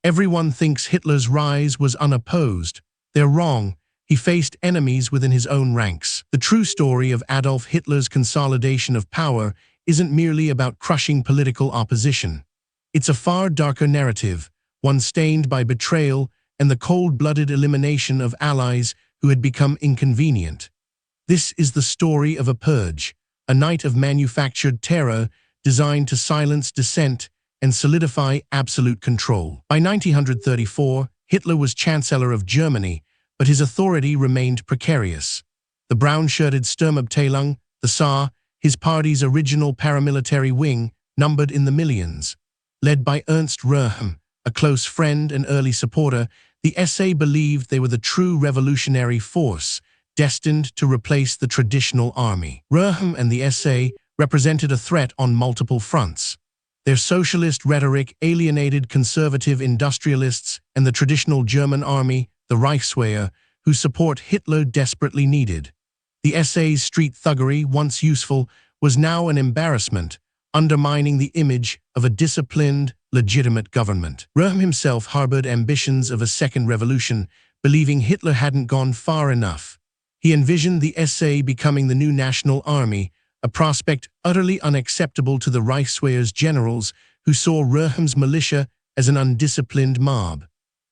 Everyone thinks Hitler's rise was unopposed. They're wrong. He faced enemies within his own ranks. The true story of Adolf Hitler's consolidation of power isn't merely about crushing political opposition. It's a far darker narrative, one stained by betrayal and the cold-blooded elimination of allies who had become inconvenient. This is the story of a purge, a night of manufactured terror designed to silence dissent and solidify absolute control. By 1934, Hitler was Chancellor of Germany, but his authority remained precarious. The brown-shirted Sturmabteilung, the Saar, his party's original paramilitary wing, numbered in the millions. Led by Ernst Röhm, a close friend and early supporter, the SA believed they were the true revolutionary force, destined to replace the traditional army. Röhm and the SA represented a threat on multiple fronts. Their socialist rhetoric alienated conservative industrialists and the traditional German army, the Reichswehr, whose support Hitler desperately needed. The SA's street thuggery, once useful, was now an embarrassment, undermining the image of a disciplined, legitimate government. Röhm himself harbored ambitions of a second revolution, believing Hitler hadn't gone far enough. He envisioned the SA becoming the new national army, a prospect utterly unacceptable to the Reichswehr's generals, who saw Röhm's militia as an undisciplined mob.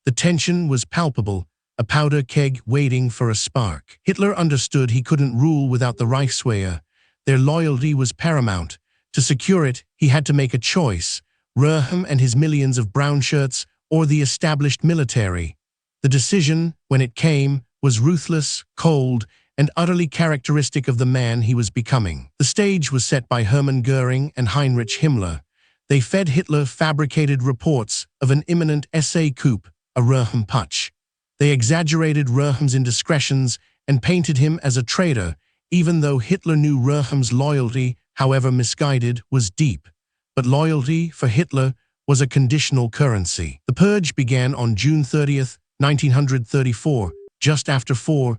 The tension was palpable, a powder keg waiting for a spark. Hitler understood he couldn't rule without the Reichswehr. Their loyalty was paramount. To secure it, he had to make a choice: Röhm and his millions of brown shirts, or the established military. The decision, when it came, was ruthless, cold, and utterly characteristic of the man he was becoming. The stage was set by Hermann Göring and Heinrich Himmler. They fed Hitler fabricated reports of an imminent SA coup, a Röhm putsch. They exaggerated Röhm's indiscretions and painted him as a traitor, even though Hitler knew Röhm's loyalty, however misguided, was deep. But loyalty, for Hitler, was a conditional currency. The purge began on June 30, 1934, just after 4:00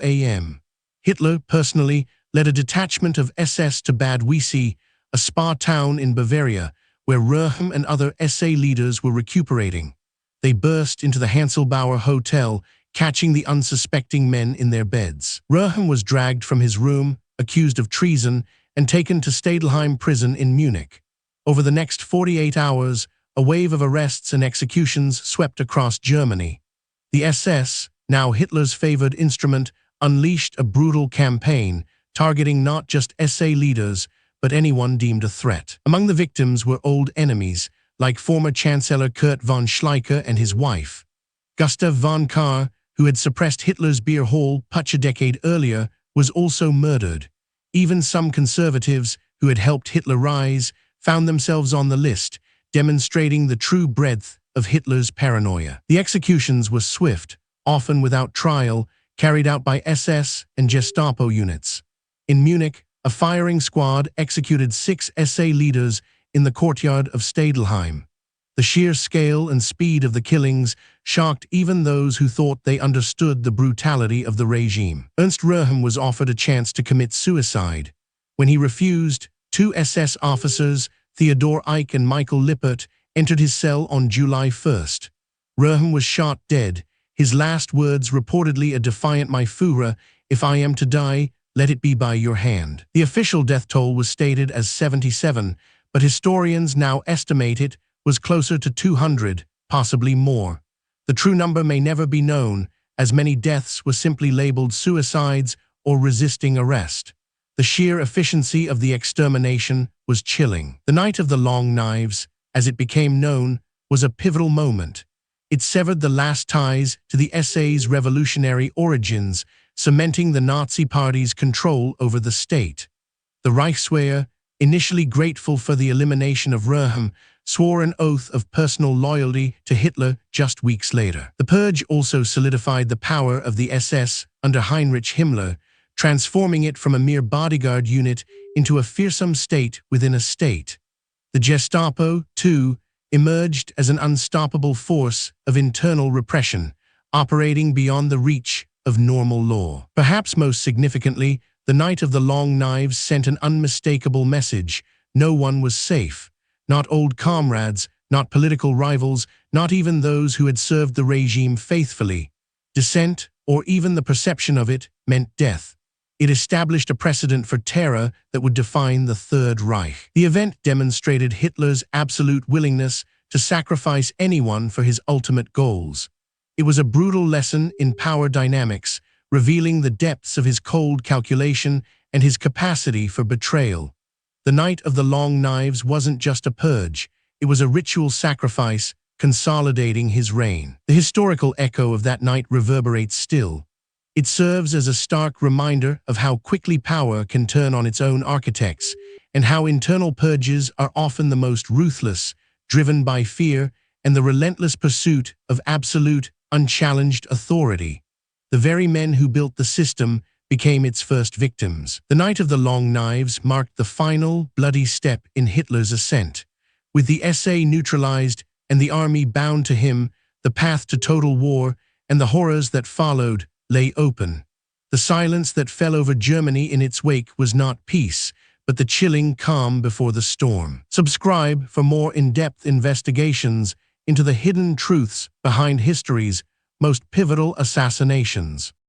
a.m. Hitler, personally, led a detachment of SS to Bad Wiessee, a spa town in Bavaria, where Röhm and other SA leaders were recuperating. They burst into the Hanselbauer Hotel, catching the unsuspecting men in their beds. Röhm was dragged from his room, accused of treason, and taken to Stadelheim prison in Munich. Over the next 48 hours, a wave of arrests and executions swept across Germany. The SS, now Hitler's favored instrument, unleashed a brutal campaign, targeting not just SA leaders, but anyone deemed a threat. Among the victims were old enemies, like former Chancellor Kurt von Schleicher and his wife. Gustav von Kahr, who had suppressed Hitler's beer hall putsch a decade earlier, was also murdered. Even some conservatives, who had helped Hitler rise, found themselves on the list, demonstrating the true breadth of Hitler's paranoia. The executions were swift, often without trial, carried out by SS and Gestapo units. In Munich, a firing squad executed 6 SA leaders in the courtyard of Stadelheim. The sheer scale and speed of the killings shocked even those who thought they understood the brutality of the regime. Ernst Röhm was offered a chance to commit suicide. When he refused, 2 SS officers, Theodor Eick and Michael Lippert, entered his cell on July 1st. Röhm was shot dead, his last words reportedly a defiant "My Führer, if I am to die, let it be by your hand." The official death toll was stated as 77, but historians now estimate it was closer to 200, possibly more. The true number may never be known, as many deaths were simply labeled suicides or resisting arrest. The sheer efficiency of the extermination was chilling. The Night of the Long Knives, as it became known, was a pivotal moment. It severed the last ties to the SA's revolutionary origins, cementing the Nazi Party's control over the state. The Reichswehr, initially grateful for the elimination of Röhm, swore an oath of personal loyalty to Hitler just weeks later. The purge also solidified the power of the SS under Heinrich Himmler, transforming it from a mere bodyguard unit into a fearsome state within a state. The Gestapo, too, emerged as an unstoppable force of internal repression, operating beyond the reach of normal law. Perhaps most significantly, the Night of the Long Knives sent an unmistakable message: no one was safe. Not old comrades, not political rivals, not even those who had served the regime faithfully. Dissent, or even the perception of it, meant death. It established a precedent for terror that would define the Third Reich. The event demonstrated Hitler's absolute willingness to sacrifice anyone for his ultimate goals. It was a brutal lesson in power dynamics, revealing the depths of his cold calculation and his capacity for betrayal. The Night of the Long Knives wasn't just a purge, it was a ritual sacrifice consolidating his reign. The historical echo of that night reverberates still. It serves as a stark reminder of how quickly power can turn on its own architects, and how internal purges are often the most ruthless, driven by fear and the relentless pursuit of absolute, unchallenged authority. The very men who built the system became its first victims. The Night of the Long Knives marked the final, bloody step in Hitler's ascent. With the SA neutralized and the army bound to him, the path to total war and the horrors that followed lay open. The silence that fell over Germany in its wake was not peace, but the chilling calm before the storm. Subscribe for more in-depth investigations into the hidden truths behind history's most pivotal assassinations.